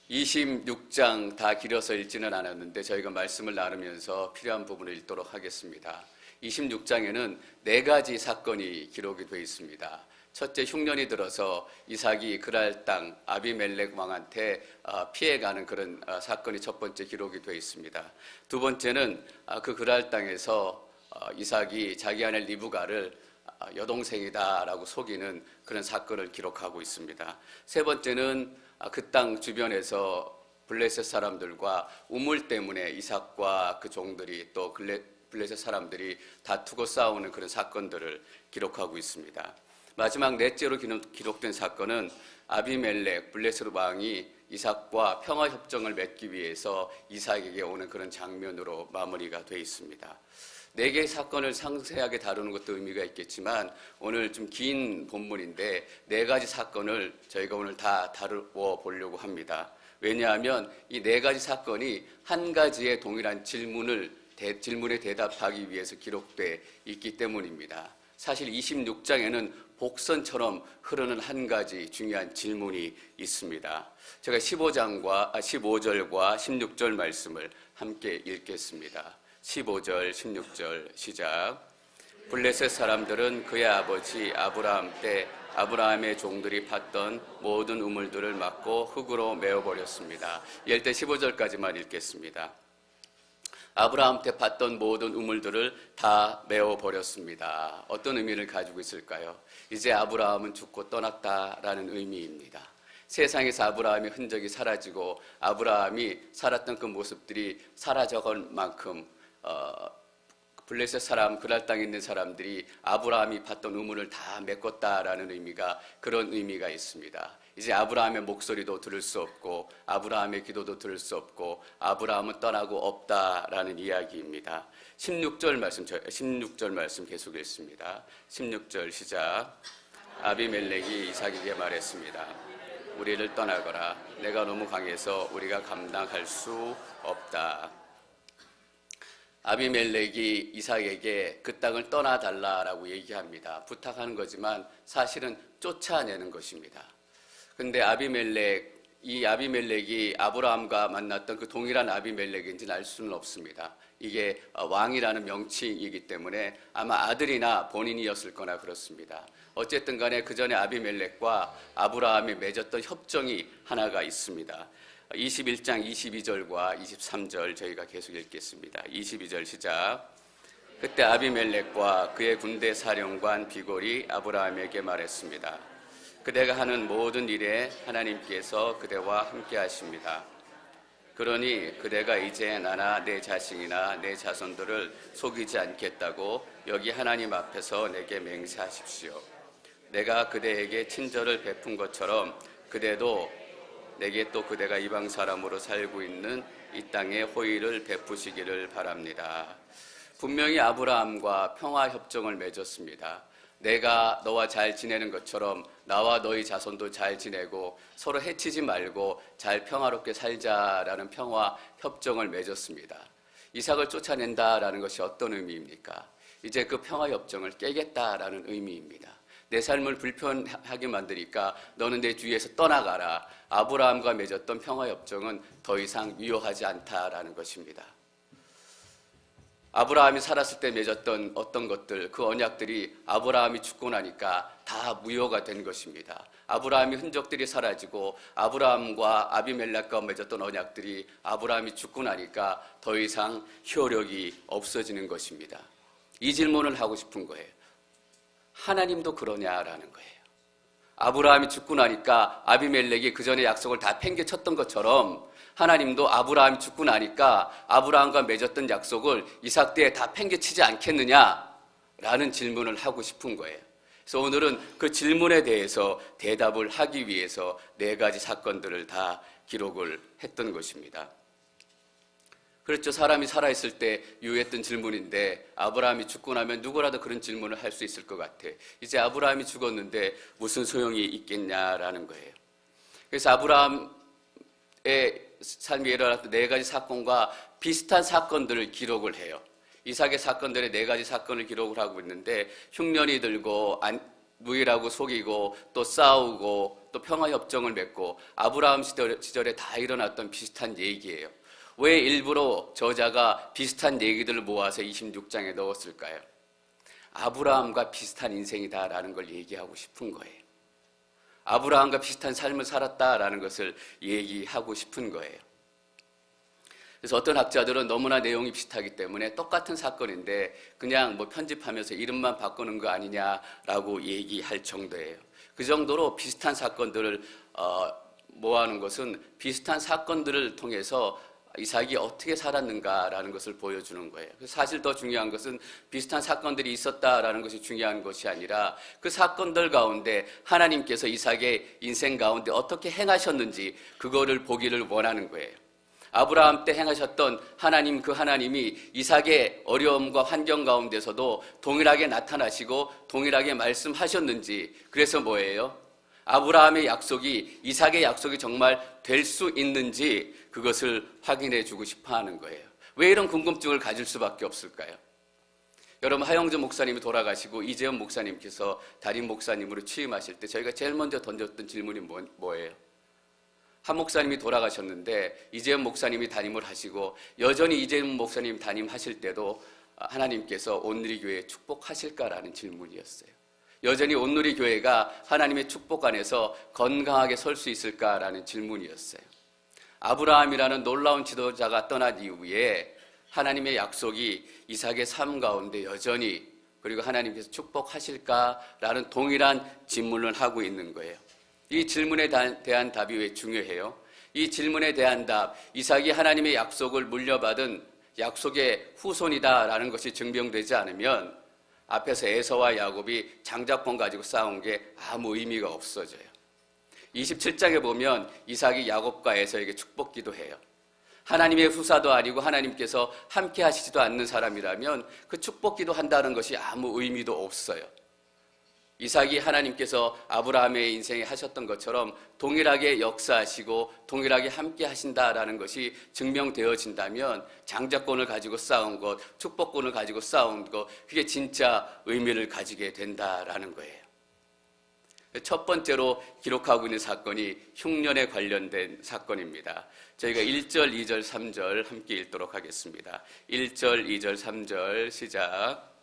26장 다 길어서 읽지는 않았는데 저희가 말씀을 나누면서 필요한 부분을 읽도록 하겠습니다. 26장에는 4가지 사건이 기록이 되어 있습니다. 첫째, 흉년이 들어서 이삭이 그랄 땅 아비멜렉 왕한테 피해가는 그런 사건이 첫 번째 기록이 되어 있습니다. 두 번째는 그 그랄 땅에서 이삭이 자기 아내 리브가를 여동생이다라고 속이는 그런 사건을 기록하고 있습니다. 세 번째는 그 땅 주변에서 블레셋 사람들과 우물 때문에 이삭과 그 종들이 또 블레셋 사람들이 다투고 싸우는 그런 사건들을 기록하고 있습니다. 마지막 넷째로 기록된 사건은 아비멜렉 블레셋 왕이 이삭과 평화협정을 맺기 위해서 이삭에게 오는 그런 장면으로 마무리가 되어 있습니다. 4개의 사건을 상세하게 다루는 것도 의미가 있겠지만 오늘 좀 긴 본문인데 4가지 사건을 저희가 오늘 다 다루어 보려고 합니다. 왜냐하면 이 4가지 사건이 한 가지의 동일한 질문에 대답하기 위해서 기록되어 있기 때문입니다. 사실 26장에는 복선처럼 흐르는 한 가지 중요한 질문이 있습니다. 제가 15절과 16절 말씀을 함께 읽겠습니다. 15절, 16절 시작. 블레셋 사람들은 그의 아버지 아브라함 때 아브라함의 종들이 팠던 모든 우물들을 막고 흙으로 메워버렸습니다. 이럴 때 15절까지만 읽겠습니다. 아브라함 때 팠던 모든 우물들을 다 메워버렸습니다. 어떤 의미를 가지고 있을까요? 이제 아브라함은 죽고 떠났다라는 의미입니다. 세상에서 아브라함의 흔적이 사라지고 아브라함이 살았던 그 모습들이 사라져간 만큼 블레셋 사람, 그랄 땅에 있는 사람들이 아브라함이 팠던 우물을 다 메꿨다라는 의미가, 그런 의미가 있습니다. 이제 아브라함의 목소리도 들을 수 없고 아브라함의 기도도 들을 수 없고 아브라함은 떠나고 없다라는 이야기입니다. 16절 말씀 계속 읽습니다. 16절 시작. 아비멜렉이 이삭에게 말했습니다. 우리를 떠나거라. 내가 너무 강해서 우리가 감당할 수 없다. 아비멜렉이 이삭에게 그 땅을 떠나달라라고 얘기합니다. 부탁하는 거지만 사실은 쫓아내는 것입니다. 근데 아비멜렉이 아브라함과 만났던 그 동일한 아비멜렉인지는 알 수는 없습니다. 이게 왕이라는 명칭이기 때문에 아마 아들이나 본인이었을 거나 그렇습니다. 어쨌든 간에 그 전에 아비멜렉과 아브라함이 맺었던 협정이 하나가 있습니다. 21장 22절과 23절 저희가 계속 읽겠습니다. 22절 시작. 그때 아비멜렉과 그의 군대 사령관 비골이 아브라함에게 말했습니다. 그대가 하는 모든 일에 하나님께서 그대와 함께 하십니다. 그러니 그대가 이제 나나 내 자식이나 내 자손들을 속이지 않겠다고 여기 하나님 앞에서 내게 맹세하십시오. 내가 그대에게 친절을 베푼 것처럼 그대도 내게 또 그대가 이방 사람으로 살고 있는 이 땅에 호의를 베푸시기를 바랍니다. 분명히 아브라함과 평화협정을 맺었습니다. 내가 너와 잘 지내는 것처럼 나와 너희 자손도 잘 지내고 서로 해치지 말고 잘 평화롭게 살자라는 평화협정을 맺었습니다. 이삭을 쫓아낸다라는 것이 어떤 의미입니까? 이제 그 평화협정을 깨겠다라는 의미입니다. 내 삶을 불편하게 만드니까 너는 내 주위에서 떠나가라. 아브라함과 맺었던 평화협정은 더 이상 유효하지 않다라는 것입니다. 아브라함이 살았을 때 맺었던 어떤 것들, 그 언약들이 아브라함이 죽고 나니까 다 무효가 된 것입니다. 아브라함의 흔적들이 사라지고 아브라함과 아비멜렉과 맺었던 언약들이 아브라함이 죽고 나니까 더 이상 효력이 없어지는 것입니다. 이 질문을 하고 싶은 거예요. 하나님도 그러냐라는 거예요. 아브라함이 죽고 나니까 아비멜렉이 그 전에 약속을 다 팽개쳤던 것처럼 하나님도 아브라함이 죽고 나니까 아브라함과 맺었던 약속을 이삭 때에 다 팽개치지 않겠느냐라는 질문을 하고 싶은 거예요. 그래서 오늘은 그 질문에 대해서 대답을 하기 위해서 4가지 사건들을 다 기록을 했던 것입니다. 그렇죠. 사람이 살아있을 때 유효했던 질문인데 아브라함이 죽고 나면 누구라도 그런 질문을 할 수 있을 것 같아. 이제 아브라함이 죽었는데 무슨 소용이 있겠냐라는 거예요. 그래서 아브라함의 삶에 일어났던 4가지 사건과 비슷한 사건들을 기록을 해요. 이삭의 사건들의 4가지 사건을 기록을 하고 있는데 흉년이 들고 무일하고 속이고 또 싸우고 또 또 평화협정을 맺고 아브라함 시절에 다 일어났던 비슷한 얘기예요. 왜 일부러 저자가 비슷한 얘기들을 모아서 26장에 넣었을까요? 아브라함과 비슷한 인생이다라는 걸 얘기하고 싶은 거예요. 아브라함과 비슷한 삶을 살았다라는 것을 얘기하고 싶은 거예요. 그래서 어떤 학자들은 너무나 내용이 비슷하기 때문에 똑같은 사건인데 그냥 뭐 편집하면서 이름만 바꾸는 거 아니냐라고 얘기할 정도예요. 그 정도로 비슷한 사건들을 모아놓은 것은 비슷한 사건들을 통해서 이삭이 어떻게 살았는가라는 것을 보여주는 거예요. 사실 더 중요한 것은 비슷한 사건들이 있었다라는 것이 중요한 것이 아니라 그 사건들 가운데 하나님께서 이삭의 인생 가운데 어떻게 행하셨는지 그거를 보기를 원하는 거예요. 아브라함 때 행하셨던 하나님, 그 하나님이 이삭의 어려움과 환경 가운데서도 동일하게 나타나시고 동일하게 말씀하셨는지, 그래서 뭐예요? 아브라함의 약속이 이삭의 약속이 정말 될 수 있는지 그것을 확인해 주고 싶어 하는 거예요. 왜 이런 궁금증을 가질 수밖에 없을까요? 여러분, 하영주 목사님이 돌아가시고 이재현 목사님께서 담임 목사님으로 취임하실 때 저희가 제일 먼저 던졌던 질문이 뭐예요? 한 목사님이 돌아가셨는데 이재현 목사님이 담임을 하시고 여전히 이재현 목사님 담임하실 때도 하나님께서 온누리교회 축복하실까라는 질문이었어요. 여전히 온누리교회가 하나님의 축복 안에서 건강하게 설 수 있을까라는 질문이었어요. 아브라함이라는 놀라운 지도자가 떠난 이후에 하나님의 약속이 이삭의 삶 가운데 여전히 그리고 하나님께서 축복하실까라는 동일한 질문을 하고 있는 거예요. 이 질문에 대한 답이 왜 중요해요? 이 질문에 대한 답, 이삭이 하나님의 약속을 물려받은 약속의 후손이다라는 것이 증명되지 않으면 앞에서 에서와 야곱이 장자권 가지고 싸운 게 아무 의미가 없어져요. 27장에 보면 이삭이 야곱과 에서에게 축복기도 해요. 하나님의 후사도 아니고 하나님께서 함께 하시지도 않는 사람이라면 그 축복기도 한다는 것이 아무 의미도 없어요. 이삭이 하나님께서 아브라함의 인생에 하셨던 것처럼 동일하게 역사하시고 동일하게 함께 하신다라는 것이 증명되어진다면 장자권을 가지고 싸운 것, 축복권을 가지고 싸운 것, 그게 진짜 의미를 가지게 된다라는 거예요. 첫 번째로 기록하고 있는 사건이 흉년에 관련된 사건입니다. 저희가 1절, 2절, 3절 함께 읽도록 하겠습니다. 1절, 2절, 3절 시작.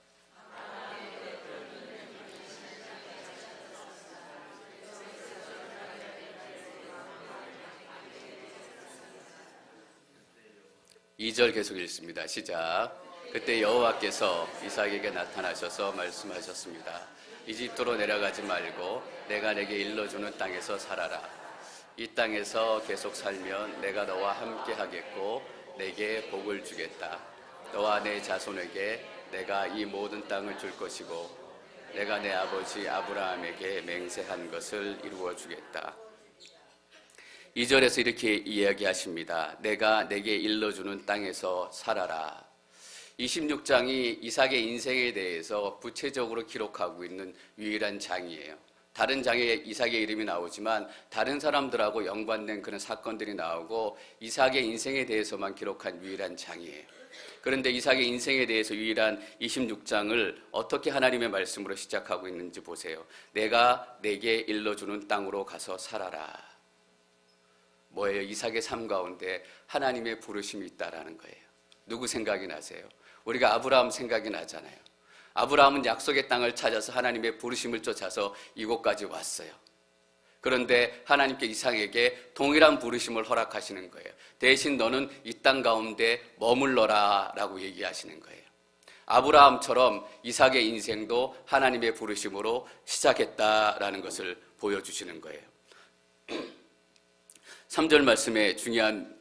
2절 계속 읽습니다. 시작. 그때 여호와께서 이삭에게 나타나셔서 말씀하셨습니다. 이집트로 내려가지 말고 내가 내게 일러주는 땅에서 살아라. 이 땅에서 계속 살면 내가 너와 함께 하겠고 내게 복을 주겠다. 너와 내 자손에게 내가 이 모든 땅을 줄 것이고 내가 내 아버지 아브라함에게 맹세한 것을 이루어 주겠다. 2절에서 이렇게 이야기하십니다. 내가 내게 일러주는 땅에서 살아라. 26장이 이삭의 인생에 대해서 구체적으로 기록하고 있는 유일한 장이에요. 다른 장에 이삭의 이름이 나오지만 다른 사람들하고 연관된 그런 사건들이 나오고 이삭의 인생에 대해서만 기록한 유일한 장이에요. 그런데 이삭의 인생에 대해서 유일한 26장을 어떻게 하나님의 말씀으로 시작하고 있는지 보세요. 내가 내게 일러주는 땅으로 가서 살아라. 뭐예요? 이삭의 삶 가운데 하나님의 부르심이 있다라는 거예요. 누구 생각이 나세요? 우리가 아브라함 생각이 나잖아요. 아브라함은 약속의 땅을 찾아서 하나님의 부르심을 쫓아서 이곳까지 왔어요. 그런데 하나님께 이삭에게 동일한 부르심을 허락하시는 거예요. 대신 너는 이 땅 가운데 머물러라 라고 얘기하시는 거예요. 아브라함처럼 이삭의 인생도 하나님의 부르심으로 시작했다라는 것을 보여주시는 거예요. 3절 말씀에 중요한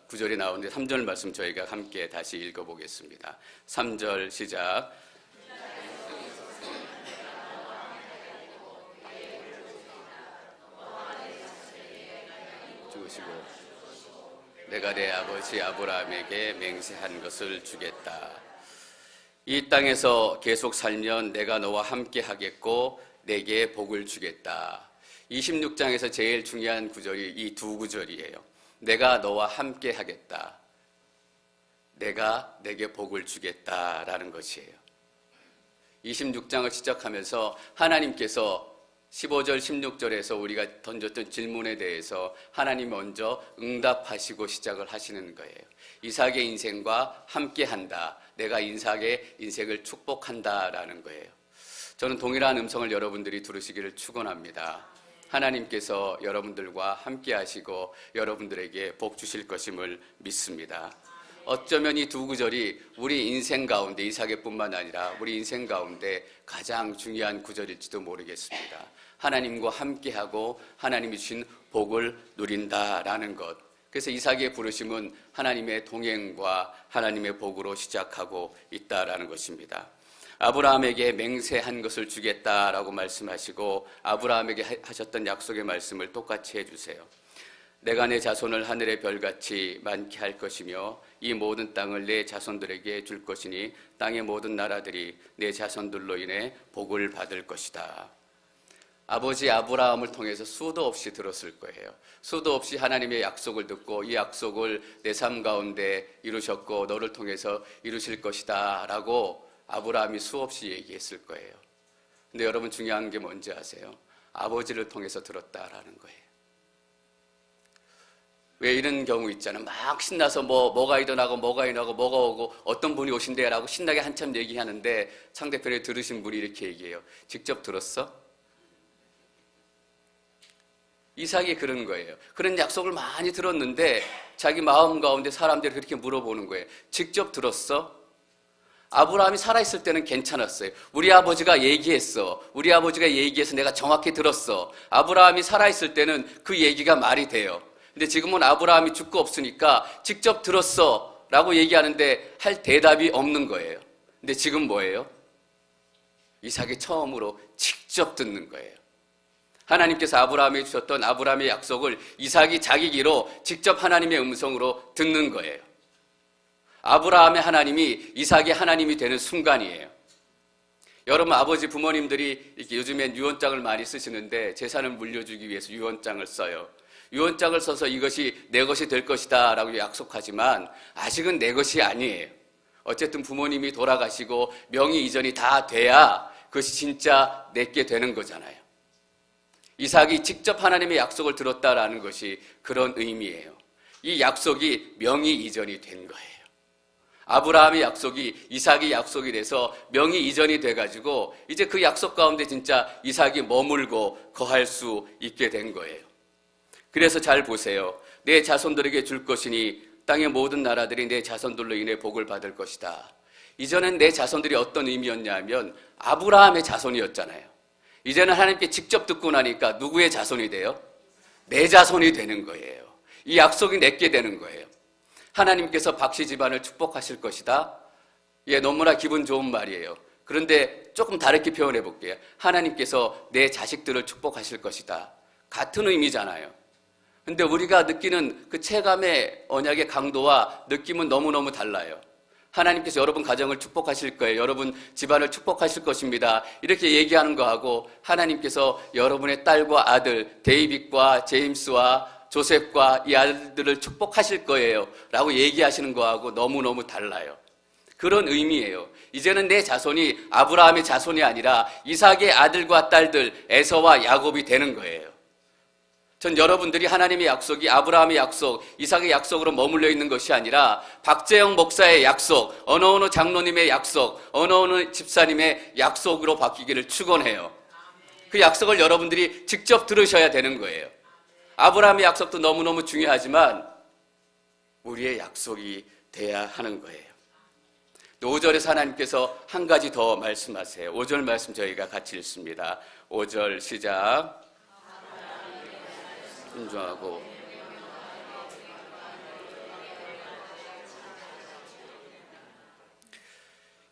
구절이 나오는데 3절 말씀 저희가 함께 다시 읽어보겠습니다. 3절 시작. 죽으시고 내가 내 아버지 아브라함에게 맹세한 것을 주겠다. 이 땅에서 계속 살면 내가 너와 함께 하겠고 내게 복을 주겠다. 26장에서 제일 중요한 구절이 이 두 구절이에요. 내가 너와 함께 하겠다. 내가 내게 복을 주겠다라는 것이에요. 26장을 시작하면서 하나님께서 15절, 16절에서 우리가 던졌던 질문에 대해서 하나님 먼저 응답하시고 시작을 하시는 거예요. 이삭의 인생과 함께한다. 내가 이삭의 인생을 축복한다라는 거예요. 저는 동일한 음성을 여러분들이 들으시기를 축원합니다. 하나님께서 여러분들과 함께하시고 여러분들에게 복 주실 것임을 믿습니다. 어쩌면 이 두 구절이 우리 인생 가운데, 이삭의 뿐만 아니라 우리 인생 가운데 가장 중요한 구절일지도 모르겠습니다. 하나님과 함께하고 하나님이 주신 복을 누린다라는 것. 그래서 이삭의 부르심은 하나님의 동행과 하나님의 복으로 시작하고 있다라는 것입니다. 아브라함에게 맹세한 것을 주겠다라고 말씀하시고 아브라함에게 하셨던 약속의 말씀을 똑같이 해주세요. 내가 내 자손을 하늘의 별같이 많게 할 것이며 이 모든 땅을 내 자손들에게 줄 것이니 땅의 모든 나라들이 내 자손들로 인해 복을 받을 것이다. 아버지 아브라함을 통해서 수도 없이 들었을 거예요. 수도 없이 하나님의 약속을 듣고 이 약속을 내 삶 가운데 이루셨고 너를 통해서 이루실 것이다 라고 아브라함이 수없이 얘기했을 거예요. 근데 여러분 중요한 게 뭔지 아세요? 아버지를 통해서 들었다라는 거예요. 왜 이런 경우 있잖아요. 막 신나서 뭐가 일어나고 뭐가 일어나고 뭐가 오고 어떤 분이 오신대 라고 신나게 한참 얘기하는데 상대편에 들으신 분이 이렇게 얘기해요. 직접 들었어? 이삭이 그런 거예요. 그런 약속을 많이 들었는데 자기 마음 가운데 사람들이 그렇게 물어보는 거예요. 직접 들었어? 아브라함이 살아있을 때는 괜찮았어요. 우리 아버지가 얘기했어. 우리 아버지가 얘기해서 내가 정확히 들었어. 아브라함이 살아있을 때는 그 얘기가 말이 돼요. 근데 지금은 아브라함이 죽고 없으니까 직접 들었어 라고 얘기하는데 할 대답이 없는 거예요. 근데 지금 뭐예요? 이삭이 처음으로 직접 듣는 거예요. 하나님께서 아브라함에 주셨던 아브라함의 약속을 이삭이 자기 귀로 직접 하나님의 음성으로 듣는 거예요. 아브라함의 하나님이 이삭의 하나님이 되는 순간이에요. 여러분 아버지 부모님들이 이렇게 요즘엔 유언장을 많이 쓰시는데 재산을 물려주기 위해서 유언장을 써요. 유언장을 써서 이것이 내 것이 될 것이다 라고 약속하지만 아직은 내 것이 아니에요. 어쨌든 부모님이 돌아가시고 명의 이전이 다 돼야 그것이 진짜 내게 되는 거잖아요. 이삭이 직접 하나님의 약속을 들었다라는 것이 그런 의미예요. 이 약속이 명의 이전이 된 거예요. 아브라함의 약속이 이삭의 약속이 돼서 명의 이전이 돼가지고 이제 그 약속 가운데 진짜 이삭이 머물고 거할 수 있게 된 거예요. 그래서 잘 보세요. 내 자손들에게 줄 것이니 땅의 모든 나라들이 내 자손들로 인해 복을 받을 것이다. 이전엔 내 자손들이 어떤 의미였냐면 아브라함의 자손이었잖아요. 이제는 하나님께 직접 듣고 나니까 누구의 자손이 돼요? 내 자손이 되는 거예요. 이 약속이 내게 되는 거예요. 하나님께서 박씨 집안을 축복하실 것이다. 예, 너무나 기분 좋은 말이에요. 그런데 조금 다르게 표현해 볼게요. 하나님께서 내 자식들을 축복하실 것이다. 같은 의미잖아요. 근데 우리가 느끼는 그 체감의 언약의 강도와 느낌은 너무너무 달라요. 하나님께서 여러분 가정을 축복하실 거예요. 여러분 집안을 축복하실 것입니다. 이렇게 얘기하는 거하고 하나님께서 여러분의 딸과 아들 데이빗과 제임스와 조셉과 이 아들들을 축복하실 거예요 라고 얘기하시는 거하고 너무너무 달라요. 그런 의미예요. 이제는 내 자손이 아브라함의 자손이 아니라 이삭의 아들과 딸들 에서와 야곱이 되는 거예요. 전 여러분들이 하나님의 약속이 아브라함의 약속, 이삭의 약속으로 머물러 있는 것이 아니라 박재영 목사의 약속, 어느 장로님의 약속, 어느 집사님의 약속으로 바뀌기를 축원해요. 그 약속을 여러분들이 직접 들으셔야 되는 거예요. 아브라함의 약속도 너무너무 중요하지만 우리의 약속이 돼야 하는 거예요. 5절에서 하나님께서 한 가지 더 말씀하세요. 5절 말씀 저희가 같이 읽습니다. 5절 시작. 순종하고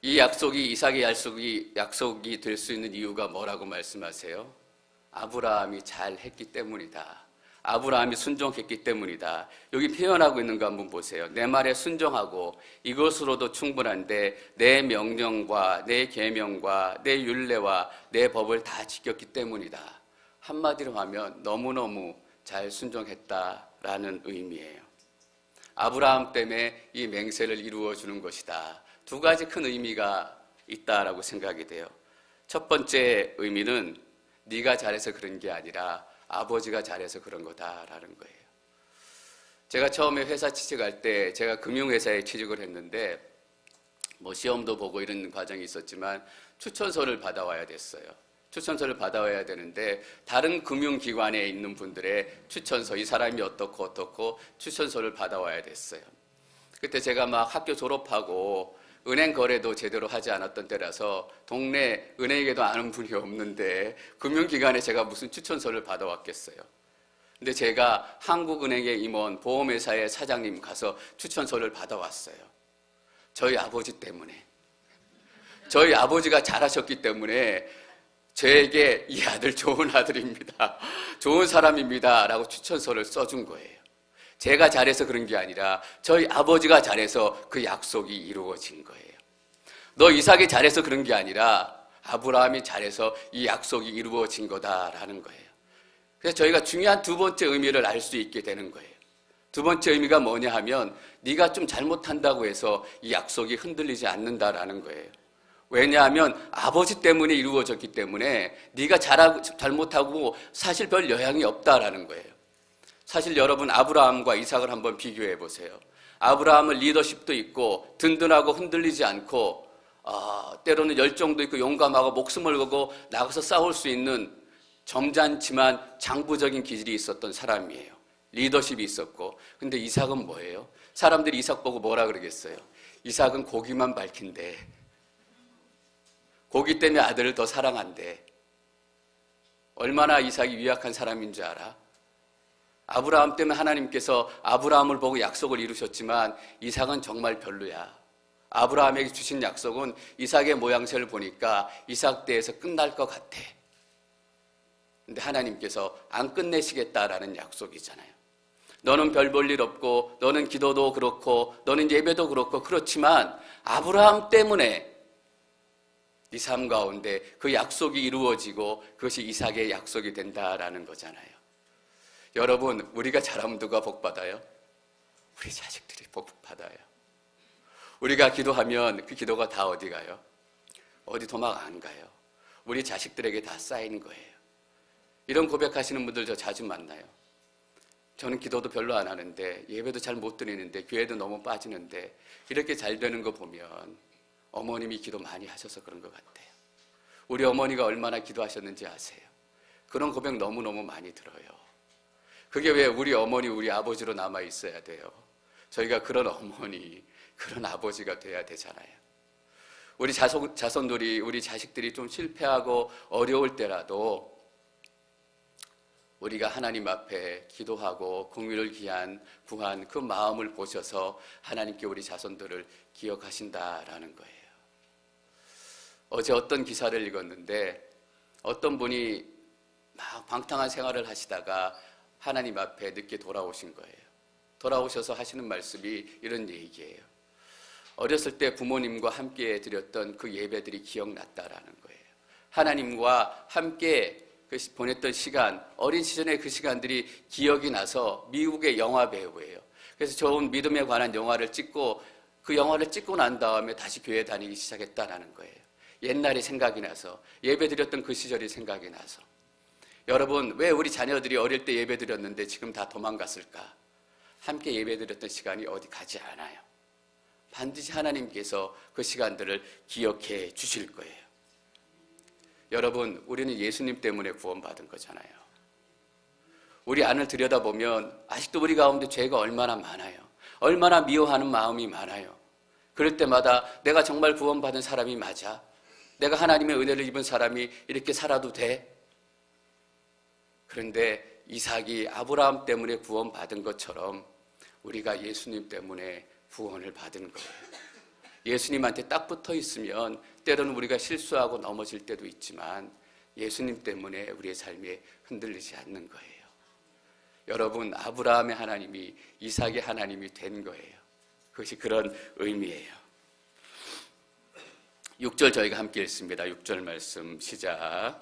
이 약속이 이삭의 약속이 될 수 있는 이유가 뭐라고 말씀하세요? 아브라함이 잘 했기 때문이다. 아브라함이 순종했기 때문이다. 여기 표현하고 있는 거 한번 보세요. 내 말에 순종하고 이것으로도 충분한데 내 명령과 내 계명과 내 율례와 내 법을 다 지켰기 때문이다. 한마디로 하면 너무너무 잘 순종했다라는 의미예요. 아브라함 때문에 이 맹세를 이루어 주는 것이다. 두 가지 큰 의미가 있다라고 생각이 돼요. 첫 번째 의미는 네가 잘해서 그런 게 아니라 아버지가 잘해서 그런 거다라는 거예요. 제가 처음에 회사 취직할 때 제가 금융회사에 취직을 했는데 뭐 시험도 보고 이런 과정이 있었지만 추천서를 받아와야 됐어요. 추천서를 받아와야 되는데 다른 금융기관에 있는 분들의 추천서, 이 사람이 어떻고 추천서를 받아와야 됐어요. 그때 제가 막 학교 졸업하고 은행 거래도 제대로 하지 않았던 때라서 동네 은행에도 아는 분이 없는데 금융기관에 제가 무슨 추천서를 받아왔겠어요. 근데 제가 한국은행의 임원, 보험회사의 사장님 가서 추천서를 받아왔어요. 저희 아버지 때문에. 저희 아버지가 잘하셨기 때문에 저에게 이 아들 좋은 아들입니다. 좋은 사람입니다. 라고 추천서를 써준 거예요. 제가 잘해서 그런 게 아니라 저희 아버지가 잘해서 그 약속이 이루어진 거예요. 너 이삭이 잘해서 그런 게 아니라 아브라함이 잘해서 이 약속이 이루어진 거다라는 거예요. 그래서 저희가 중요한 두 번째 의미를 알 수 있게 되는 거예요. 두 번째 의미가 뭐냐 하면 네가 좀 잘못한다고 해서 이 약속이 흔들리지 않는다라는 거예요. 왜냐하면 아버지 때문에 이루어졌기 때문에 네가 잘못하고 사실 별 영향이 없다라는 거예요. 사실 여러분 아브라함과 이삭을 한번 비교해 보세요. 아브라함은 리더십도 있고 든든하고 흔들리지 않고 때로는 열정도 있고 용감하고 목숨을 걸고 나가서 싸울 수 있는 점잖지만 장부적인 기질이 있었던 사람이에요. 리더십이 있었고. 근데 이삭은 뭐예요? 사람들이 이삭 보고 뭐라 그러겠어요? 이삭은 고기만 밝힌대. 고기 때문에 아들을 더 사랑한대. 얼마나 이삭이 유약한 사람인 줄 알아? 아브라함 때문에 하나님께서 아브라함을 보고 약속을 이루셨지만 이삭은 정말 별로야. 아브라함에게 주신 약속은 이삭의 모양새를 보니까 이삭 때에서 끝날 것 같아. 근데 하나님께서 안 끝내시겠다라는 약속이잖아요. 너는 별 볼 일 없고 너는 기도도 그렇고 너는 예배도 그렇고 그렇지만 아브라함 때문에 네 삶 가운데 그 약속이 이루어지고 그것이 이삭의 약속이 된다라는 거잖아요. 여러분, 우리가 잘하면 누가 복 받아요? 우리 자식들이 복 받아요. 우리가 기도하면 그 기도가 다 어디 가요? 어디 도망 안 가요. 우리 자식들에게 다 쌓이는 거예요. 이런 고백하시는 분들 저 자주 만나요. 저는 기도도 별로 안 하는데 예배도 잘 못 드리는데 교회도 너무 빠지는데 이렇게 잘 되는 거 보면 어머님이 기도 많이 하셔서 그런 것 같아요. 우리 어머니가 얼마나 기도하셨는지 아세요? 그런 고백 너무너무 많이 들어요. 그게 왜 우리 어머니, 우리 아버지로 남아 있어야 돼요? 저희가 그런 어머니, 그런 아버지가 돼야 되잖아요. 우리 자손들이, 우리 자식들이 좀 실패하고 어려울 때라도 우리가 하나님 앞에 기도하고 긍휼을 구한 그 마음을 보셔서 하나님께 우리 자손들을 기억하신다라는 거예요. 어제 어떤 기사를 읽었는데 어떤 분이 막 방탕한 생활을 하시다가 하나님 앞에 늦게 돌아오신 거예요. 돌아오셔서 하시는 말씀이 이런 얘기예요. 어렸을 때 부모님과 함께 드렸던 그 예배들이 기억났다라는 거예요. 하나님과 함께 보냈던 시간, 어린 시절의 그 시간들이 기억이 나서 미국의 영화 배우예요. 그래서 좋은 믿음에 관한 영화를 찍고 그 영화를 찍고 난 다음에 다시 교회 다니기 시작했다라는 거예요. 옛날이 생각이 나서 예배 드렸던 그 시절이 생각이 나서. 여러분, 왜 우리 자녀들이 어릴 때 예배 드렸는데 지금 다 도망갔을까? 함께 예배 드렸던 시간이 어디 가지 않아요. 반드시 하나님께서 그 시간들을 기억해 주실 거예요. 여러분, 우리는 예수님 때문에 구원받은 거잖아요. 우리 안을 들여다보면 아직도 우리 가운데 죄가 얼마나 많아요. 얼마나 미워하는 마음이 많아요. 그럴 때마다 내가 정말 구원받은 사람이 맞아? 내가 하나님의 은혜를 입은 사람이 이렇게 살아도 돼? 그런데 이삭이 아브라함 때문에 구원받은 것처럼 우리가 예수님 때문에 구원을 받은 거예요. 예수님한테 딱 붙어 있으면 때로는 우리가 실수하고 넘어질 때도 있지만 예수님 때문에 우리의 삶이 흔들리지 않는 거예요. 여러분, 아브라함의 하나님이 이삭의 하나님이 된 거예요. 그것이 그런 의미예요. 6절 저희가 함께 읽습니다. 6절 말씀 시작.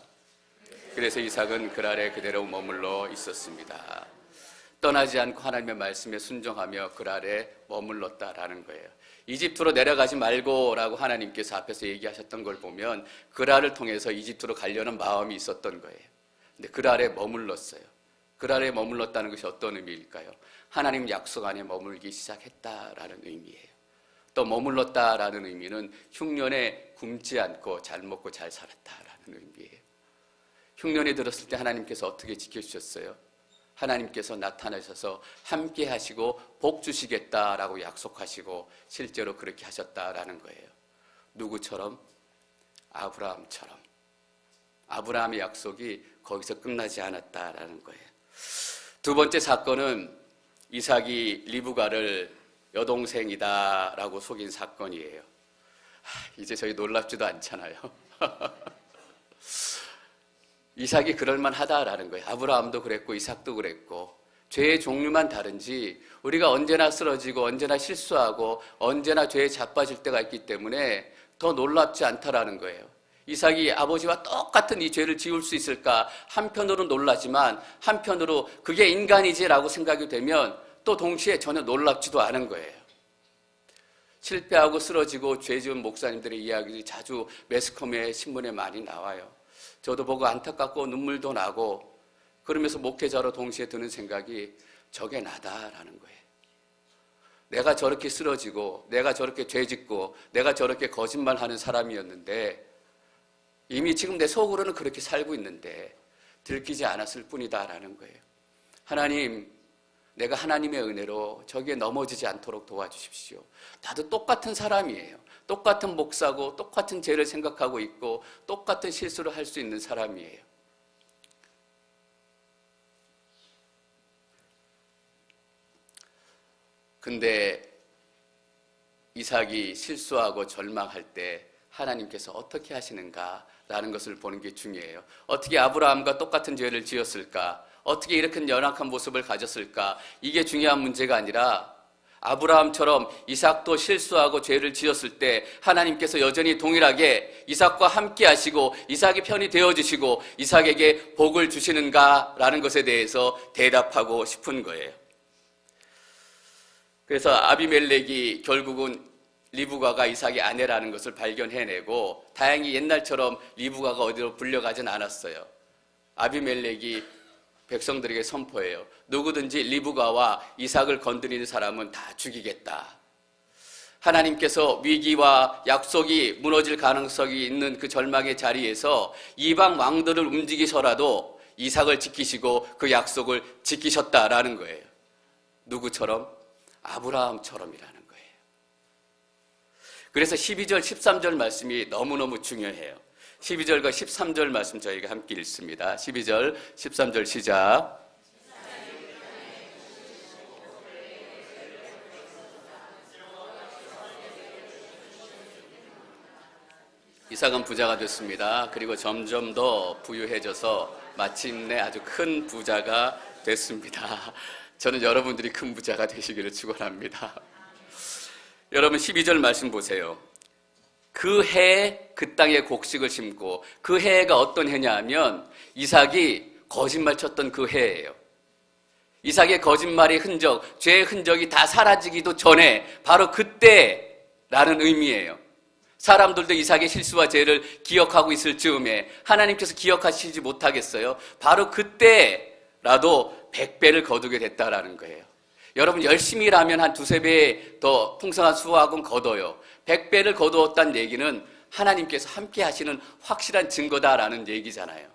그래서 이삭은 그랄에 그대로 머물러 있었습니다. 떠나지 않고 하나님의 말씀에 순종하며 그랄에 머물렀다라는 거예요. 이집트로 내려가지 말고라고 하나님께서 앞에서 얘기하셨던 걸 보면 그랄을 통해서 이집트로 가려는 마음이 있었던 거예요. 근데 그 아래 머물렀어요. 그 아래 머물렀다는 것이 어떤 의미일까요? 하나님 약속 안에 머물기 시작했다라는 의미예요. 또 머물렀다라는 의미는 흉년에 굶지 않고 잘 먹고 잘 살았다라는 의미예요. 흉년이 들었을 때 하나님께서 어떻게 지켜주셨어요? 하나님께서 나타나셔서 함께 하시고 복 주시겠다라고 약속하시고 실제로 그렇게 하셨다라는 거예요. 누구처럼? 아브라함처럼. 아브라함의 약속이 거기서 끝나지 않았다라는 거예요. 두 번째 사건은 이삭이 리브가를 여동생이다라고 속인 사건이에요. 이제 저희 놀랍지도 않잖아요. 이삭이 그럴만하다라는 거예요. 아브라함도 그랬고 이삭도 그랬고 죄의 종류만 다른지 우리가 언제나 쓰러지고 언제나 실수하고 언제나 죄에 자빠질 때가 있기 때문에 더 놀랍지 않다라는 거예요. 이삭이 아버지와 똑같은 이 죄를 지을 수 있을까? 한편으로 놀라지만 한편으로 그게 인간이지라고 생각이 되면 또 동시에 전혀 놀랍지도 않은 거예요. 실패하고 쓰러지고 죄 지은 목사님들의 이야기들이 자주 매스컴에 신문에 많이 나와요. 저도 보고 안타깝고 눈물도 나고 그러면서 목회자로 동시에 드는 생각이 저게 나다라는 거예요. 내가 저렇게 쓰러지고 내가 저렇게 죄 짓고 내가 저렇게 거짓말하는 사람이었는데 이미 지금 내 속으로는 그렇게 살고 있는데 들키지 않았을 뿐이다라는 거예요. 하나님, 내가 하나님의 은혜로 저기에 넘어지지 않도록 도와주십시오. 나도 똑같은 사람이에요. 똑같은 목사고 똑같은 죄를 생각하고 있고 똑같은 실수를 할 수 있는 사람이에요. 근데 이삭이 실수하고 절망할 때 하나님께서 어떻게 하시는가라는 것을 보는 게 중요해요. 어떻게 아브라함과 똑같은 죄를 지었을까? 어떻게 이렇게 연약한 모습을 가졌을까? 이게 중요한 문제가 아니라 아브라함처럼 이삭도 실수하고 죄를 지었을 때 하나님께서 여전히 동일하게 이삭과 함께 하시고 이삭이 편이 되어주시고 이삭에게 복을 주시는가라는 것에 대해서 대답하고 싶은 거예요. 그래서 아비멜렉이 결국은 리브가가 이삭의 아내라는 것을 발견해내고 다행히 옛날처럼 리브가가 어디로 불려가진 않았어요. 아비멜렉이 백성들에게 선포해요. 누구든지 리브가와 이삭을 건드리는 사람은 다 죽이겠다. 하나님께서 위기와 약속이 무너질 가능성이 있는 그 절망의 자리에서 이방 왕들을 움직이셔라도 이삭을 지키시고 그 약속을 지키셨다라는 거예요. 누구처럼? 아브라함처럼이라는 거예요. 그래서 12절, 13절 말씀이 너무너무 중요해요. 12절과 13절 말씀 저희가 함께 읽습니다. 12절, 13절 시작. 이삭은 부자가 됐습니다. 그리고 점점 더 부유해져서 마침내 아주 큰 부자가 됐습니다. 저는 여러분들이 큰 부자가 되시기를 축원합니다. 여러분 12절 말씀 보세요. 그 해에 그 땅에 곡식을 심고 그 해가 어떤 해냐 하면 이삭이 거짓말 쳤던 그 해예요. 이삭의 거짓말의 흔적, 죄의 흔적이 다 사라지기도 전에 바로 그때라는 의미예요. 사람들도 이삭의 실수와 죄를 기억하고 있을 즈음에 하나님께서 기억하시지 못하겠어요? 바로 그때라도 100배를 거두게 됐다라는 거예요. 여러분 열심히 일하면 한 두세 배 더 풍성한 수확은 거둬요. 100배를 거두었다는 얘기는 하나님께서 함께 하시는 확실한 증거다라는 얘기잖아요.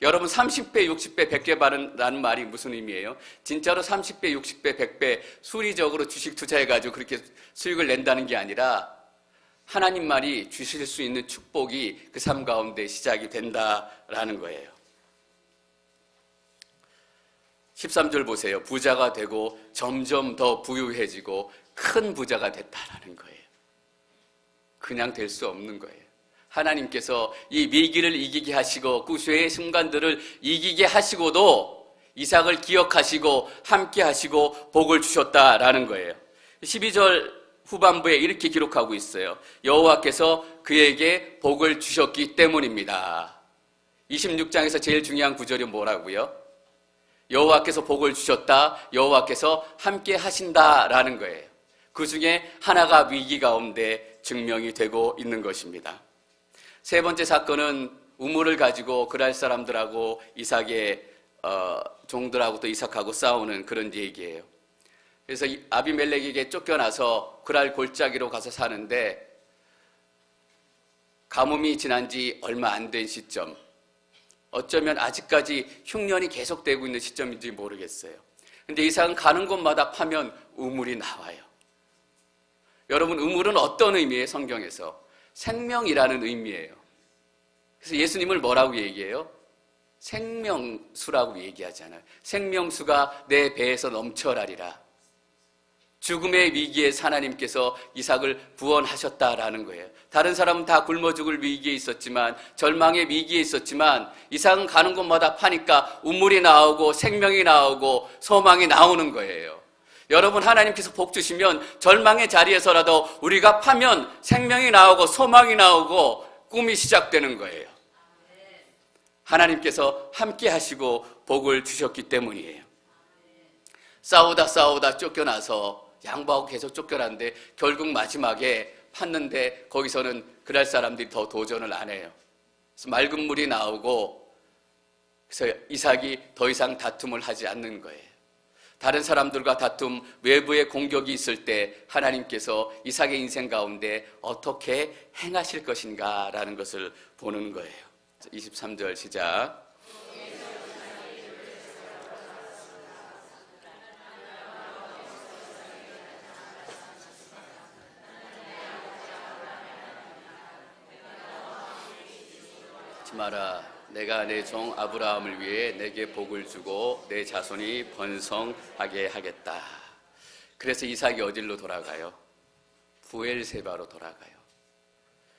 여러분 30배, 60배, 100배라는 말이 무슨 의미예요? 진짜로 30배, 60배, 100배 수리적으로 주식 투자해가지고 그렇게 수익을 낸다는 게 아니라 하나님만이 주실 수 있는 축복이 그 삶 가운데 시작이 된다라는 거예요. 13절 보세요. 부자가 되고 점점 더 부유해지고 큰 부자가 됐다라는 거예요. 그냥 될 수 없는 거예요. 하나님께서 이 위기를 이기게 하시고 그 죄의 순간들을 이기게 하시고도 이삭을 기억하시고 함께 하시고 복을 주셨다라는 거예요. 12절 후반부에 이렇게 기록하고 있어요. 여호와께서 그에게 복을 주셨기 때문입니다. 26장에서 제일 중요한 구절이 뭐라고요? 여호와께서 복을 주셨다, 여호와께서 함께 하신다라는 거예요. 그 중에 하나가 위기 가운데 증명이 되고 있는 것입니다. 세 번째 사건은 우물을 가지고 그랄 사람들하고 이삭의 종들하고 또 이삭하고 싸우는 그런 얘기예요. 그래서 아비멜렉에게 쫓겨나서 그랄 골짜기로 가서 사는데 가뭄이 지난 지 얼마 안 된 시점, 어쩌면 아직까지 흉년이 계속되고 있는 시점인지 모르겠어요. 근데 이삭은 가는 곳마다 파면 우물이 나와요. 여러분, 우물은 어떤 의미예요? 성경에서 생명이라는 의미예요. 그래서 예수님을 뭐라고 얘기해요? 생명수라고 얘기하잖아요. 생명수가 내 배에서 넘쳐나리라. 죽음의 위기에서 하나님께서 이삭을 구원하셨다라는 거예요. 다른 사람은 다 굶어 죽을 위기에 있었지만, 절망의 위기에 있었지만, 이삭은 가는 곳마다 파니까 우물이 나오고 생명이 나오고 소망이 나오는 거예요. 여러분, 하나님께서 복 주시면 절망의 자리에서라도 우리가 파면 생명이 나오고 소망이 나오고 꿈이 시작되는 거예요. 하나님께서 함께 하시고 복을 주셨기 때문이에요. 싸우다 쫓겨나서 양보하고 계속 쫓겨났는데 결국 마지막에 팠는데 거기서는 그랄 사람들이 더 도전을 안 해요. 그래서 맑은 물이 나오고 그래서 이삭이 더 이상 다툼을 하지 않는 거예요. 다른 사람들과 다툼, 외부의 공격이 있을 때 하나님께서 이삭의 인생 가운데 어떻게 행하실 것인가라는 것을 보는 거예요. 23절 시작. 마라, 내가 내 종 아브라함을 위해 내게 복을 주고 내 자손이 번성하게 하겠다. 그래서 이삭이 어디로 돌아가요? 부엘세바로 돌아가요.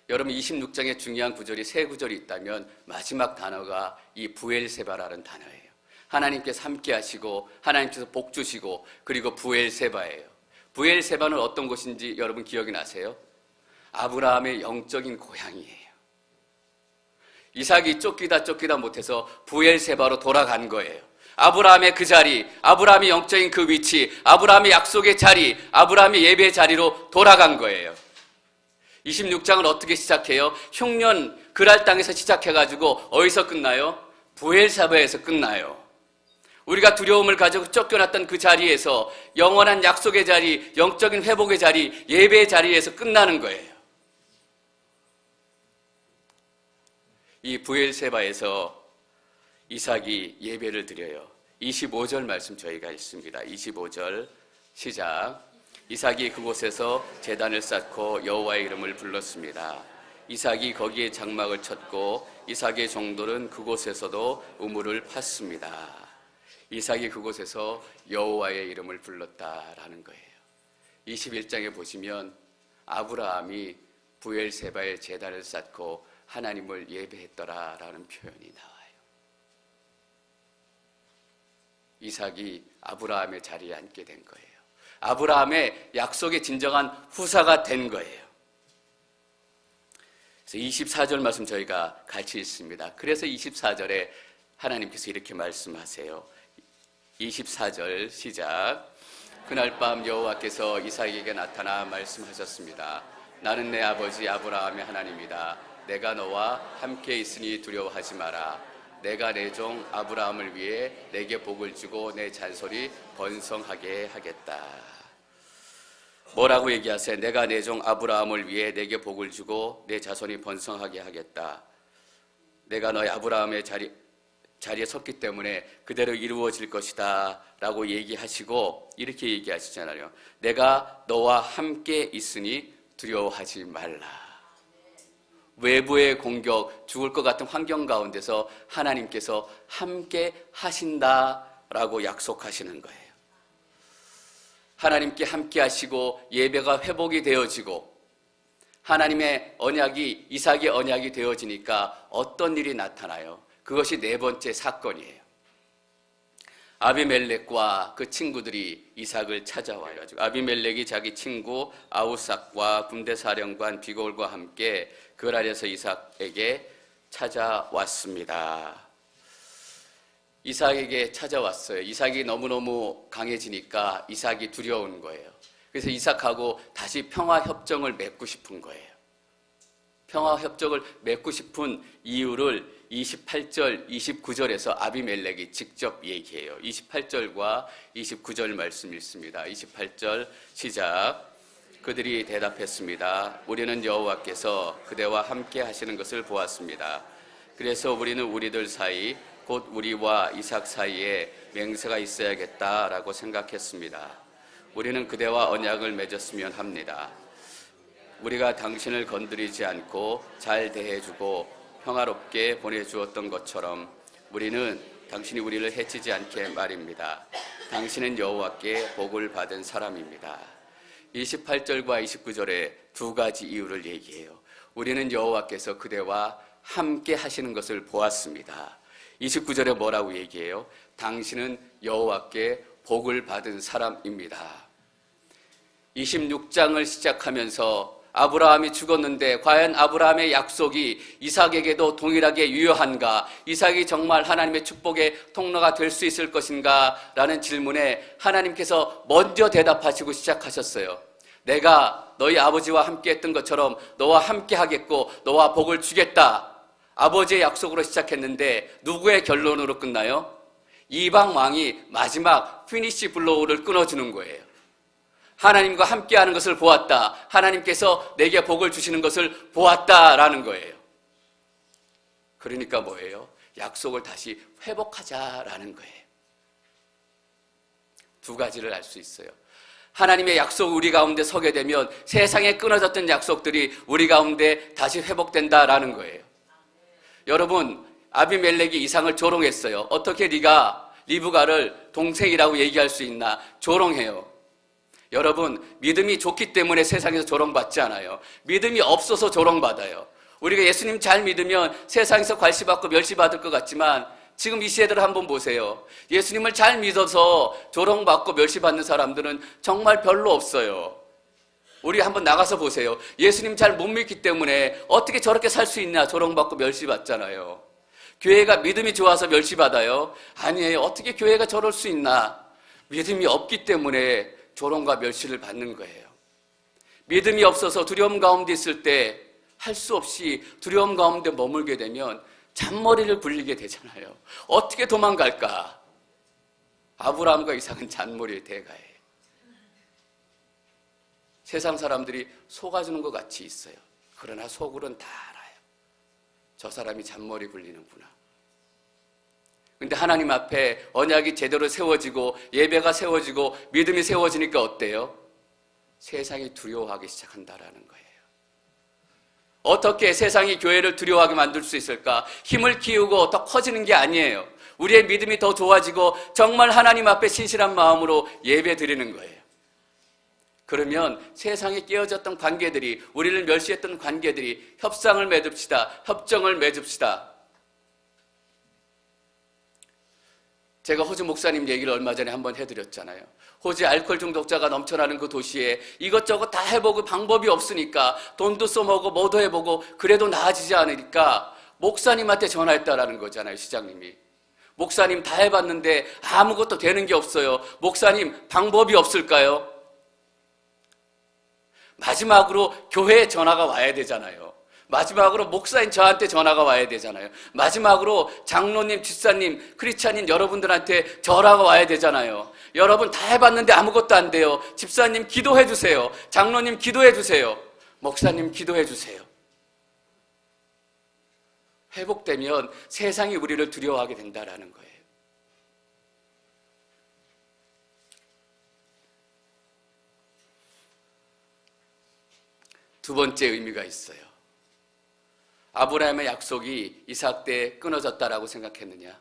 여러분, 26장에 중요한 구절이 세 구절이 있다면 마지막 단어가 이 부엘세바라는 단어예요. 하나님께서 함께 하시고 하나님께서 복 주시고 그리고 부엘세바예요. 부엘세바는 어떤 곳인지 여러분 기억이 나세요? 아브라함의 영적인 고향이에요. 이삭이 쫓기다 못해서 부엘세바로 돌아간 거예요. 아브라함의 그 자리, 아브라함의 영적인 그 위치, 아브라함의 약속의 자리, 아브라함의 예배의 자리로 돌아간 거예요. 26장을 어떻게 시작해요? 흉년 그랄 땅에서 시작해가지고 어디서 끝나요? 부엘세바에서 끝나요. 우리가 두려움을 가지고 쫓겨났던 그 자리에서 영원한 약속의 자리, 영적인 회복의 자리, 예배의 자리에서 끝나는 거예요. 이 부엘세바에서 이삭이 예배를 드려요. 25절 말씀 저희가 읽습니다. 25절 시작. 이삭이 그곳에서 제단을 쌓고 여호와의 이름을 불렀습니다. 이삭이 거기에 장막을 쳤고 이삭의 종들은 그곳에서도 우물을 팠습니다. 이삭이 그곳에서 여호와의 이름을 불렀다라는 거예요. 21장에 보시면 아브라함이 부엘세바에 제단을 쌓고 하나님을 예배했더라라는 표현이 나와요. 이삭이 아브라함의 자리에 앉게 된 거예요. 아브라함의 약속의 진정한 후사가 된 거예요. 그래서 24절 말씀 저희가 같이 읽습니다. 그래서 24절에 하나님께서 이렇게 말씀하세요. 24절 시작. 그날 밤 여호와께서 이삭에게 나타나 말씀하셨습니다. 나는 내 아버지 아브라함의 하나님이다. 내가 너와 함께 있으니 두려워하지 마라. 내가 내 종 아브라함을 위해 내게 복을 주고 내 잔소리 번성하게 하겠다. 뭐라고 얘기하세요? 내가 내 종 아브라함을 위해 내게 복을 주고 내 자손이 번성하게 하겠다. 내가 너의 아브라함의 자리에 섰기 때문에 그대로 이루어질 것이다 라고 얘기하시고 이렇게 얘기하시잖아요. 내가 너와 함께 있으니 두려워하지 말라. 외부의 공격, 죽을 것 같은 환경 가운데서 하나님께서 함께 하신다라고 약속하시는 거예요. 하나님께 함께 하시고 예배가 회복이 되어지고 하나님의 언약이 이삭의 언약이 되어지니까 어떤 일이 나타나요? 그것이 네 번째 사건이에요. 아비멜렉과 그 친구들이 이삭을 찾아와요. 아비멜렉이 자기 친구 아우삭과 군대사령관 비골과 함께 그랄에서 이삭에게 찾아왔습니다. 이삭에게 찾아왔어요. 이삭이 너무너무 강해지니까 이삭이 두려운 거예요. 그래서 이삭하고 다시 평화협정을 맺고 싶은 거예요. 평화 협정을 맺고 싶은 이유를 28절, 29절에서 아비멜렉이 직접 얘기해요. 28절과 29절 말씀 읽습니다. 28절 시작. 그들이 대답했습니다. 우리는 여호와께서 그대와 함께 하시는 것을 보았습니다. 그래서 우리는 우리들 사이 곧 우리와 이삭 사이에 맹세가 있어야겠다라고 생각했습니다. 우리는 그대와 언약을 맺었으면 합니다. 우리가 당신을 건드리지 않고 잘 대해주고 평화롭게 보내주었던 것처럼 우리는 당신이 우리를 해치지 않게 말입니다. 당신은 여호와께 복을 받은 사람입니다. 28절과 29절에 두 가지 이유를 얘기해요. 우리는 여호와께서 그대와 함께 하시는 것을 보았습니다. 29절에 뭐라고 얘기해요? 당신은 여호와께 복을 받은 사람입니다. 26장을 시작하면서 아브라함이 죽었는데 과연 아브라함의 약속이 이삭에게도 동일하게 유효한가? 이삭이 정말 하나님의 축복의 통로가 될 수 있을 것인가? 라는 질문에 하나님께서 먼저 대답하시고 시작하셨어요. 내가 너희 아버지와 함께 했던 것처럼 너와 함께 하겠고 너와 복을 주겠다. 아버지의 약속으로 시작했는데 누구의 결론으로 끝나요? 이방 왕이 마지막 피니시 블로우를 끊어주는 거예요. 하나님과 함께하는 것을 보았다. 하나님께서 내게 복을 주시는 것을 보았다라는 거예요. 그러니까 뭐예요? 약속을 다시 회복하자라는 거예요. 두 가지를 알 수 있어요. 하나님의 약속이 우리 가운데 서게 되면 세상에 끊어졌던 약속들이 우리 가운데 다시 회복된다라는 거예요. 여러분, 아비멜렉이 이삭을 조롱했어요. 어떻게 네가 리브가를 동생이라고 얘기할 수 있나? 조롱해요. 여러분, 믿음이 좋기 때문에 세상에서 조롱받지 않아요. 믿음이 없어서 조롱받아요. 우리가 예수님 잘 믿으면 세상에서 괄시받고 멸시받을 것 같지만 지금 이 시대를 한번 보세요. 예수님을 잘 믿어서 조롱받고 멸시받는 사람들은 정말 별로 없어요. 우리 한번 나가서 보세요. 예수님 잘 못 믿기 때문에 어떻게 저렇게 살 수 있냐? 조롱받고 멸시받잖아요. 교회가 믿음이 좋아서 멸시받아요? 아니에요. 어떻게 교회가 저럴 수 있나? 믿음이 없기 때문에 조롱과 멸시를 받는 거예요. 믿음이 없어서 두려움 가운데 있을 때 할 수 없이 두려움 가운데 머물게 되면 잔머리를 굴리게 되잖아요. 어떻게 도망갈까? 아브라함과 이삭은 잔머리의 대가예요. 세상 사람들이 속아주는 것 같이 있어요. 그러나 속으로는 다 알아요. 저 사람이 잔머리 굴리는구나. 근데 하나님 앞에 언약이 제대로 세워지고 예배가 세워지고 믿음이 세워지니까 어때요? 세상이 두려워하기 시작한다라는 거예요. 어떻게 세상이 교회를 두려워하게 만들 수 있을까? 힘을 키우고 더 커지는 게 아니에요. 우리의 믿음이 더 좋아지고 정말 하나님 앞에 신실한 마음으로 예배 드리는 거예요. 그러면 세상에 깨어졌던 관계들이, 우리를 멸시했던 관계들이 협상을 맺읍시다. 협정을 맺읍시다. 제가 호주 목사님 얘기를 얼마 전에 한번 해드렸잖아요. 호주 알코올 중독자가 넘쳐나는 그 도시에 이것저것 다 해보고 방법이 없으니까 돈도 써먹고 뭐도 해보고 그래도 나아지지 않으니까 목사님한테 전화했다라는 거잖아요. 시장님이. 목사님 다 해봤는데 아무것도 되는 게 없어요. 목사님 방법이 없을까요? 마지막으로 교회에 전화가 와야 되잖아요. 마지막으로 목사인 저한테 전화가 와야 되잖아요. 마지막으로 장로님, 집사님, 크리스찬인 여러분들한테 전화가 와야 되잖아요. 여러분 다 해봤는데 아무것도 안 돼요. 집사님 기도해 주세요. 장로님 기도해 주세요. 목사님 기도해 주세요. 회복되면 세상이 우리를 두려워하게 된다라는 거예요. 두 번째 의미가 있어요. 아브라함의 약속이 이삭 때 끊어졌다라고 생각했느냐?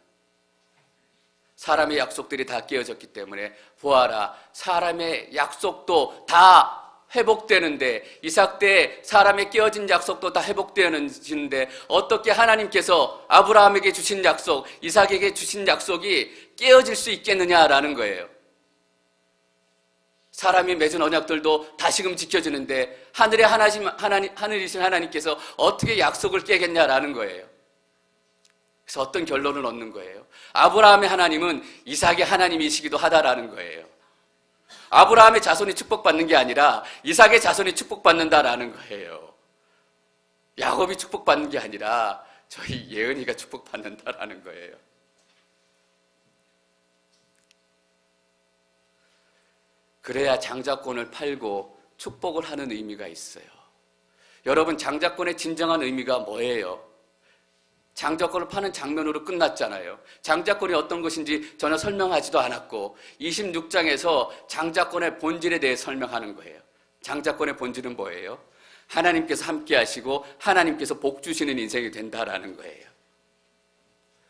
사람의 약속들이 다 깨어졌기 때문에 보아라, 사람의 약속도 다 회복되는데, 이삭 때 사람의 깨어진 약속도 다 회복되는데 어떻게 하나님께서 아브라함에게 주신 약속, 이삭에게 주신 약속이 깨어질 수 있겠느냐라는 거예요. 사람이 맺은 언약들도 다시금 지켜지는데 하늘이신 하나님께서 어떻게 약속을 깨겠냐라는 거예요. 그래서 어떤 결론을 얻는 거예요? 아브라함의 하나님은 이삭의 하나님이시기도 하다라는 거예요. 아브라함의 자손이 축복받는 게 아니라 이삭의 자손이 축복받는다라는 거예요. 야곱이 축복받는 게 아니라 저희 예은이가 축복받는다라는 거예요. 그래야 장자권을 팔고 축복을 하는 의미가 있어요. 여러분, 장자권의 진정한 의미가 뭐예요? 장자권을 파는 장면으로 끝났잖아요. 장자권이 어떤 것인지 전혀 설명하지도 않았고 26장에서 장자권의 본질에 대해 설명하는 거예요. 장자권의 본질은 뭐예요? 하나님께서 함께 하시고 하나님께서 복 주시는 인생이 된다라는 거예요.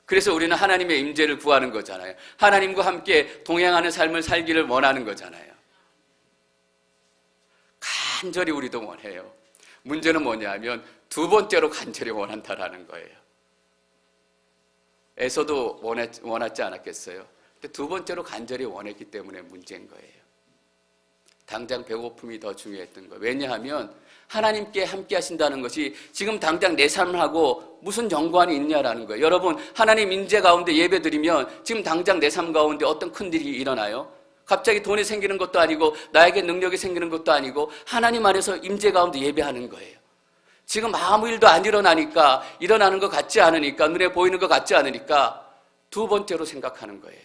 그래서 우리는 하나님의 임재를 구하는 거잖아요. 하나님과 함께 동행하는 삶을 살기를 원하는 거잖아요. 간절히 우리도 원해요. 문제는 뭐냐면 두 번째로 간절히 원한다라는 거예요. 에서도 원하지 않았겠어요? 근데 두 번째로 간절히 원했기 때문에 문제인 거예요. 당장 배고픔이 더 중요했던 거예요. 왜냐하면 하나님께 함께 하신다는 것이 지금 당장 내 삶하고 무슨 연관이 있냐라는 거예요. 여러분, 하나님 임재 가운데 예배 드리면 지금 당장 내 삶 가운데 어떤 큰 일이 일어나요? 갑자기 돈이 생기는 것도 아니고 나에게 능력이 생기는 것도 아니고 하나님 안에서 임재 가운데 예배하는 거예요. 지금 아무 일도 안 일어나니까, 일어나는 것 같지 않으니까, 눈에 보이는 것 같지 않으니까 두 번째로 생각하는 거예요.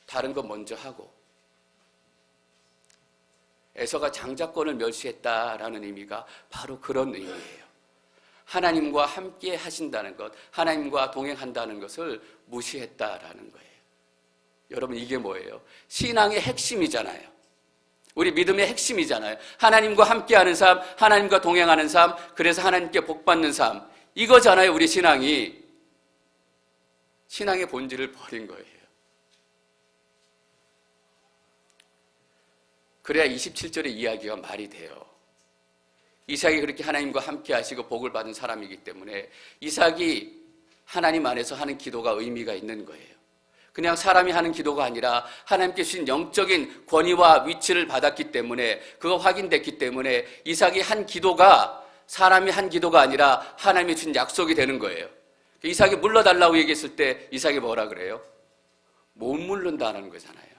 다른 거 먼저 하고. 에서가 장자권을 멸시했다라는 의미가 바로 그런 의미예요. 하나님과 함께 하신다는 것, 하나님과 동행한다는 것을 무시했다라는 거예요. 여러분, 이게 뭐예요? 신앙의 핵심이잖아요. 우리 믿음의 핵심이잖아요. 하나님과 함께하는 삶, 하나님과 동행하는 삶, 그래서 하나님께 복받는 삶, 이거잖아요. 우리 신앙이. 신앙의 본질을 버린 거예요. 그래야 27절의 이야기가 말이 돼요. 이삭이 그렇게 하나님과 함께하시고 복을 받은 사람이기 때문에 이삭이 하나님 안에서 하는 기도가 의미가 있는 거예요. 그냥 사람이 하는 기도가 아니라 하나님께 주신 영적인 권위와 위치를 받았기 때문에, 그거 확인됐기 때문에 이삭이 한 기도가 사람이 한 기도가 아니라 하나님이 주신 약속이 되는 거예요. 이삭이 물러달라고 얘기했을 때 이삭이 뭐라 그래요? 못 물른다는 거잖아요.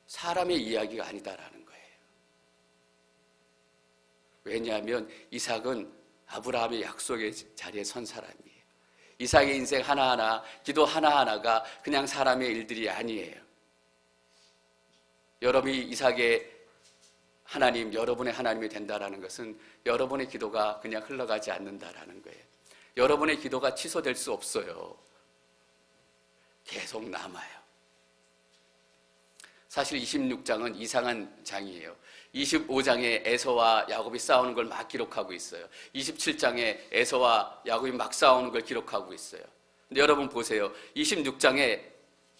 사람의 이야기가 아니다라는 거예요. 왜냐하면 이삭은 아브라함의 약속의 자리에 선 사람이에요. 이삭의 인생 하나하나, 기도 하나하나가 그냥 사람의 일들이 아니에요. 여러분이 이삭의 하나님, 여러분의 하나님이 된다라는 것은 여러분의 기도가 그냥 흘러가지 않는다라는 거예요. 여러분의 기도가 취소될 수 없어요. 계속 남아요. 사실 26장은 이상한 장이에요. 25장에 에서와 야곱이 싸우는 걸 막 기록하고 있어요. 27장에 에서와 야곱이 막 싸우는 걸 기록하고 있어요. 근데 여러분 보세요. 26장에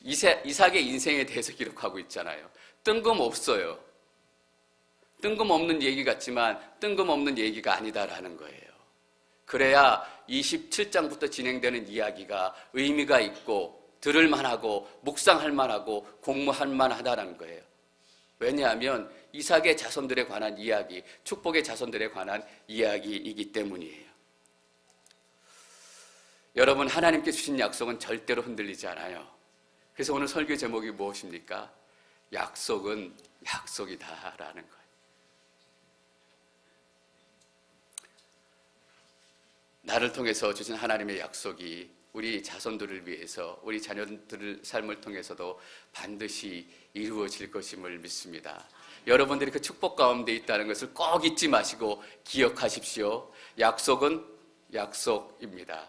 이삭의 인생에 대해서 기록하고 있잖아요. 뜬금없어요. 뜬금없는 얘기 같지만 뜬금없는 얘기가 아니다라는 거예요. 그래야 27장부터 진행되는 이야기가 의미가 있고 들을 만하고 묵상할 만하고 공부할 만하다는 거예요. 왜냐하면 이삭의 자손들에 관한 이야기, 축복의 자손들에 관한 이야기이기 때문이에요. 여러분, 하나님께 주신 약속은 절대로 흔들리지 않아요. 그래서 오늘 설교 제목이 무엇입니까? 약속은 약속이다라는 거예요. 나를 통해서 주신 하나님의 약속이 우리 자손들을 위해서, 우리 자녀들의 삶을 통해서도 반드시 이루어질 것임을 믿습니다. 여러분들이 그 축복 가운데 있다는 것을 꼭 잊지 마시고 기억하십시오. 약속은 약속입니다.